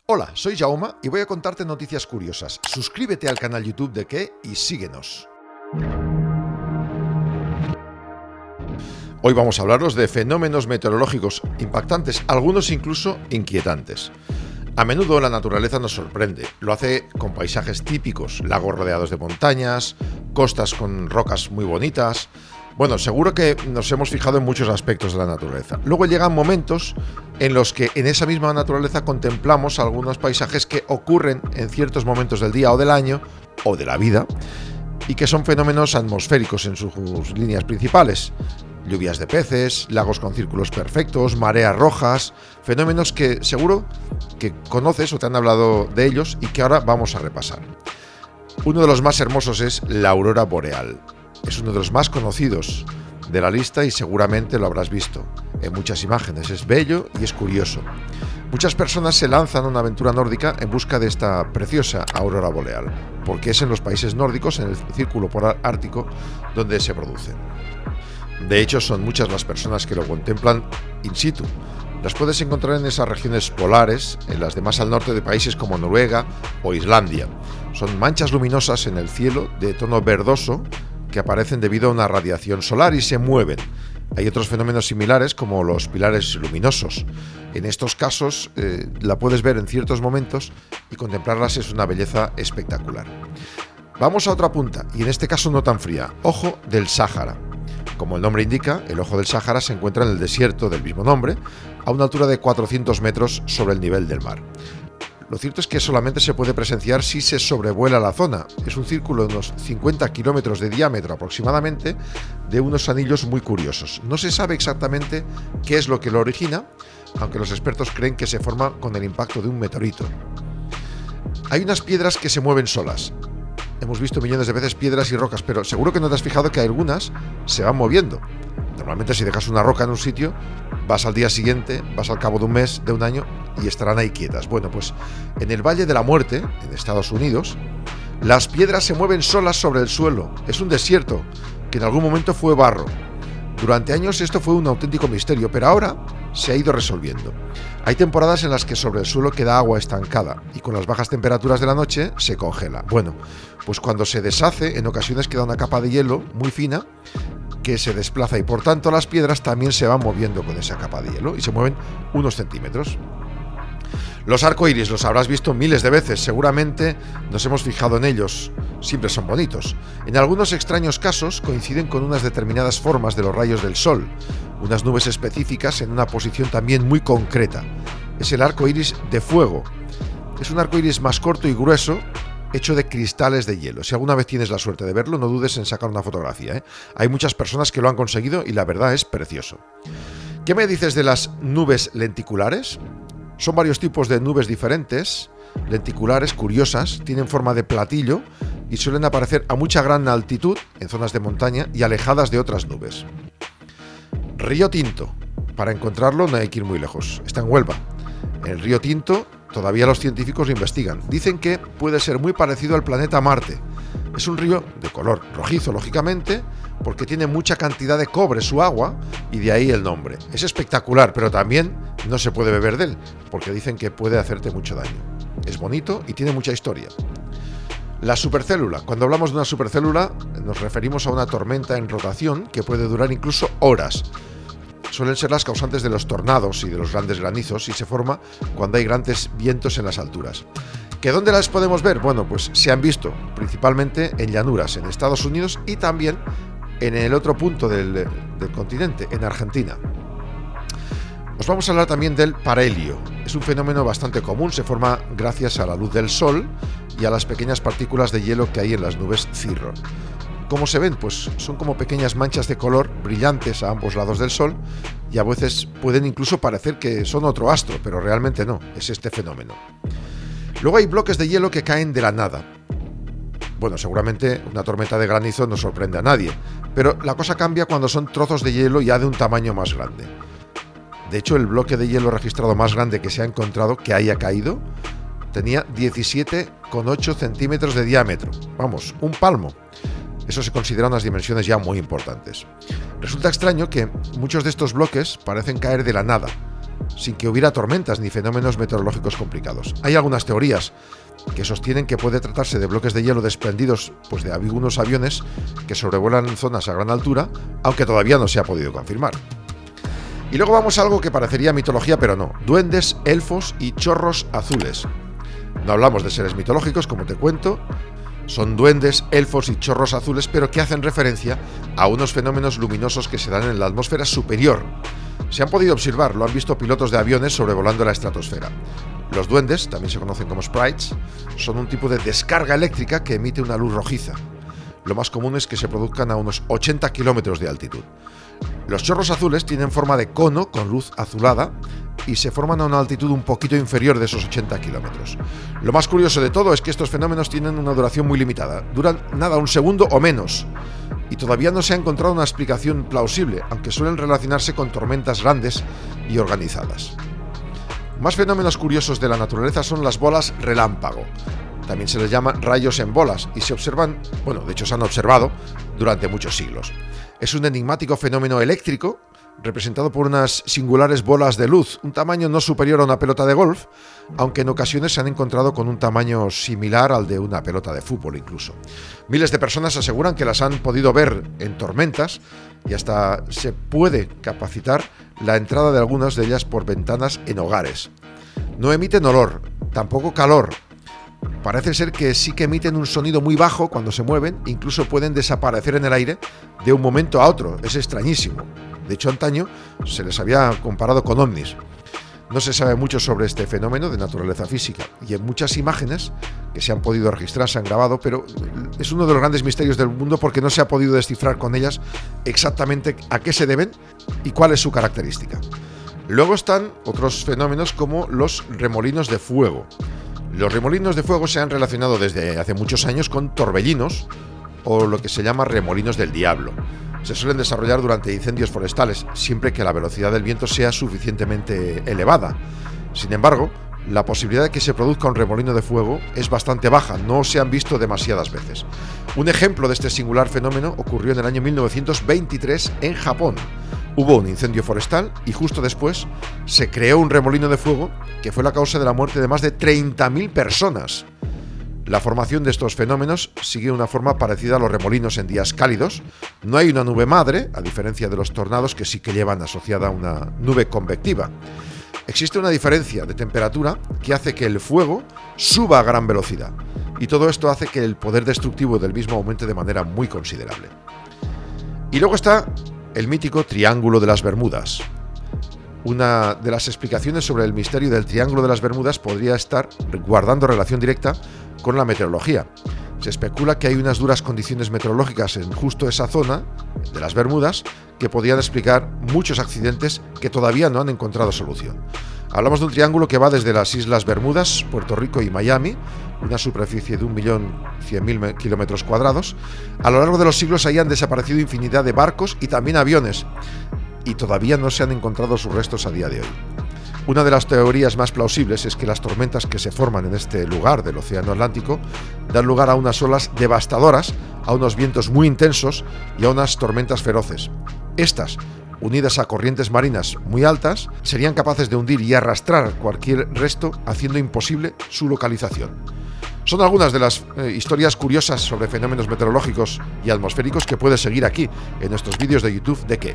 Hola, soy Jaume y voy a contarte noticias curiosas. Suscríbete al canal YouTube de Qué y síguenos. Hoy vamos a hablaros de fenómenos meteorológicos impactantes, algunos incluso inquietantes. A menudo la naturaleza nos sorprende. Lo hace con paisajes típicos, lagos rodeados de montañas, costas con rocas muy bonitas. Bueno, seguro que nos hemos fijado en muchos aspectos de la naturaleza. Luego llegan momentos en los que en esa misma naturaleza contemplamos algunos paisajes que ocurren en ciertos momentos del día o del año o de la vida y que son fenómenos atmosféricos en sus líneas principales. Lluvias de peces, lagos con círculos perfectos, mareas rojas, fenómenos que seguro que conoces o te han hablado de ellos y que ahora vamos a repasar. Uno de los más hermosos es la aurora boreal. Es uno de los más conocidos de la lista y seguramente lo habrás visto en muchas imágenes. Es bello y es curioso. Muchas personas se lanzan a una aventura nórdica en busca de esta preciosa aurora boreal, porque es en los países nórdicos, en el círculo polar ártico, donde se producen. De hecho, son muchas las personas que lo contemplan in situ. Las puedes encontrar en esas regiones polares, en las de más al norte de países como Noruega o Islandia. Son manchas luminosas en el cielo de tono verdoso que aparecen debido a una radiación solar y se mueven. Hay otros fenómenos similares como los pilares luminosos. En estos casos la puedes ver en ciertos momentos y contemplarlas es una belleza espectacular. Vamos a otra punta, y en este caso no tan fría, Ojo del Sáhara. Como el nombre indica, el Ojo del Sáhara se encuentra en el desierto del mismo nombre, a una altura de 400 metros sobre el nivel del mar. Lo cierto es que solamente se puede presenciar si se sobrevuela la zona. Es un círculo de unos 50 kilómetros de diámetro aproximadamente, de unos anillos muy curiosos. No se sabe exactamente qué es lo que lo origina, aunque los expertos creen que se forma con el impacto de un meteorito. Hay unas piedras que se mueven solas. Hemos visto millones de veces piedras y rocas, pero seguro que no te has fijado que algunas se van moviendo. Normalmente si dejas una roca en un sitio, vas al día siguiente, vas al cabo de un mes, de un año, y estarán ahí quietas. Bueno, pues en el Valle de la Muerte, en Estados Unidos, las piedras se mueven solas sobre el suelo. Es un desierto que en algún momento fue barro. Durante años esto fue un auténtico misterio, pero ahora se ha ido resolviendo. Hay temporadas en las que sobre el suelo queda agua estancada y con las bajas temperaturas de la noche se congela. Bueno, pues cuando se deshace, en ocasiones queda una capa de hielo muy fina que se desplaza y por tanto las piedras también se van moviendo con esa capa de hielo y se mueven unos centímetros. Los arcoíris los habrás visto miles de veces, seguramente nos hemos fijado en ellos, siempre son bonitos. En algunos extraños casos coinciden con unas determinadas formas de los rayos del sol, unas nubes específicas en una posición también muy concreta. Es el arcoíris de fuego. Es un arcoíris más corto y grueso, hecho de cristales de hielo. Si alguna vez tienes la suerte de verlo, no dudes en sacar una fotografía, ¿eh? Hay muchas personas que lo han conseguido y la verdad es precioso. ¿Qué me dices de las nubes lenticulares? Son varios tipos de nubes diferentes, lenticulares, curiosas, tienen forma de platillo y suelen aparecer a mucha gran altitud en zonas de montaña y alejadas de otras nubes. Río Tinto. Para encontrarlo no hay que ir muy lejos, está en Huelva. El río Tinto todavía los científicos lo investigan. Dicen que puede ser muy parecido al planeta Marte. Es un río de color rojizo, lógicamente, porque tiene mucha cantidad de cobre su agua y de ahí el nombre. Es espectacular, pero también no se puede beber de él, porque dicen que puede hacerte mucho daño. Es bonito y tiene mucha historia. La supercélula. Cuando hablamos de una supercélula, nos referimos a una tormenta en rotación que puede durar incluso horas. Suelen ser las causantes de los tornados y de los grandes granizos y se forma cuando hay grandes vientos en las alturas. ¿Que dónde las podemos ver? Bueno, pues se han visto principalmente en llanuras, en Estados Unidos y también en el otro punto del continente, en Argentina. Os vamos a hablar también del parhelio. Es un fenómeno bastante común, se forma gracias a la luz del sol y a las pequeñas partículas de hielo que hay en las nubes cirro. ¿Cómo se ven? Pues son como pequeñas manchas de color brillantes a ambos lados del sol y a veces pueden incluso parecer que son otro astro, pero realmente no, es este fenómeno. Luego hay bloques de hielo que caen de la nada. Bueno, seguramente una tormenta de granizo no sorprende a nadie, pero la cosa cambia cuando son trozos de hielo ya de un tamaño más grande. De hecho, el bloque de hielo registrado más grande que se ha encontrado que haya caído tenía 17,8 centímetros de diámetro. Vamos, un palmo. Eso se considera unas dimensiones ya muy importantes. Resulta extraño que muchos de estos bloques parecen caer de la nada. sin que hubiera tormentas ni fenómenos meteorológicos complicados. Hay algunas teorías que sostienen que puede tratarse de bloques de hielo desprendidos de algunos aviones que sobrevuelan zonas a gran altura, aunque todavía no se ha podido confirmar. Y luego vamos a algo que parecería mitología, pero no: duendes, elfos y chorros azules. No hablamos de seres mitológicos, como te cuento. Son duendes, elfos y chorros azules, pero que hacen referencia a unos fenómenos luminosos que se dan en la atmósfera superior. Se han podido observar, lo han visto pilotos de aviones sobrevolando la estratosfera. Los duendes, también se conocen como sprites, son un tipo de descarga eléctrica que emite una luz rojiza. Lo más común es que se produzcan a unos 80 kilómetros de altitud. Los chorros azules tienen forma de cono con luz azulada y se forman a una altitud un poquito inferior de esos 80 kilómetros. Lo más curioso de todo es que estos fenómenos tienen una duración muy limitada. Duran un segundo o menos. Y todavía no se ha encontrado una explicación plausible, aunque suelen relacionarse con tormentas grandes y organizadas. Más fenómenos curiosos de la naturaleza son las bolas relámpago. También se les llama rayos en bolas y se observan, de hecho se han observado durante muchos siglos. Es un enigmático fenómeno eléctrico representado por unas singulares bolas de luz, un tamaño no superior a una pelota de golf, aunque en ocasiones se han encontrado con un tamaño similar al de una pelota de fútbol incluso. Miles de personas aseguran que las han podido ver en tormentas y hasta se puede capacitar la entrada de algunas de ellas por ventanas en hogares. No emiten olor, tampoco calor. Parece ser que sí que emiten un sonido muy bajo cuando se mueven, incluso pueden desaparecer en el aire de un momento a otro. Es extrañísimo. De hecho, antaño se les había comparado con ovnis. No se sabe mucho sobre este fenómeno de naturaleza física y en muchas imágenes que se han podido registrar se han grabado, pero es uno de los grandes misterios del mundo porque no se ha podido descifrar con ellas exactamente a qué se deben y cuál es su característica. Luego están otros fenómenos como los remolinos de fuego. Los remolinos de fuego se han relacionado desde hace muchos años con torbellinos o lo que se llama remolinos del diablo. Se suelen desarrollar durante incendios forestales, siempre que la velocidad del viento sea suficientemente elevada. Sin embargo, la posibilidad de que se produzca un remolino de fuego es bastante baja, no se han visto demasiadas veces. Un ejemplo de este singular fenómeno ocurrió en el año 1923 en Japón. Hubo un incendio forestal y justo después se creó un remolino de fuego que fue la causa de la muerte de más de 30.000 personas. La formación de estos fenómenos sigue una forma parecida a los remolinos en días cálidos. No hay una nube madre, a diferencia de los tornados que sí que llevan asociada una nube convectiva. Existe una diferencia de temperatura que hace que el fuego suba a gran velocidad, y todo esto hace que el poder destructivo del mismo aumente de manera muy considerable. Y luego está el mítico Triángulo de las Bermudas. Una de las explicaciones sobre el misterio del Triángulo de las Bermudas podría estar guardando relación directa con la meteorología. Se especula que hay unas duras condiciones meteorológicas en justo esa zona de las Bermudas que podrían explicar muchos accidentes que todavía no han encontrado solución. Hablamos de un triángulo que va desde las Islas Bermudas, Puerto Rico y Miami, una superficie de 1.100.000 kilómetros cuadrados. A lo largo de los siglos ahí han desaparecido infinidad de barcos y también aviones, y todavía no se han encontrado sus restos a día de hoy. Una de las teorías más plausibles es que las tormentas que se forman en este lugar del Océano Atlántico dan lugar a unas olas devastadoras, a unos vientos muy intensos y a unas tormentas feroces. Estas, unidas a corrientes marinas muy altas, serían capaces de hundir y arrastrar cualquier resto, haciendo imposible su localización. Son algunas de las historias curiosas sobre fenómenos meteorológicos y atmosféricos que puedes seguir aquí en nuestros vídeos de YouTube de ¿Qué?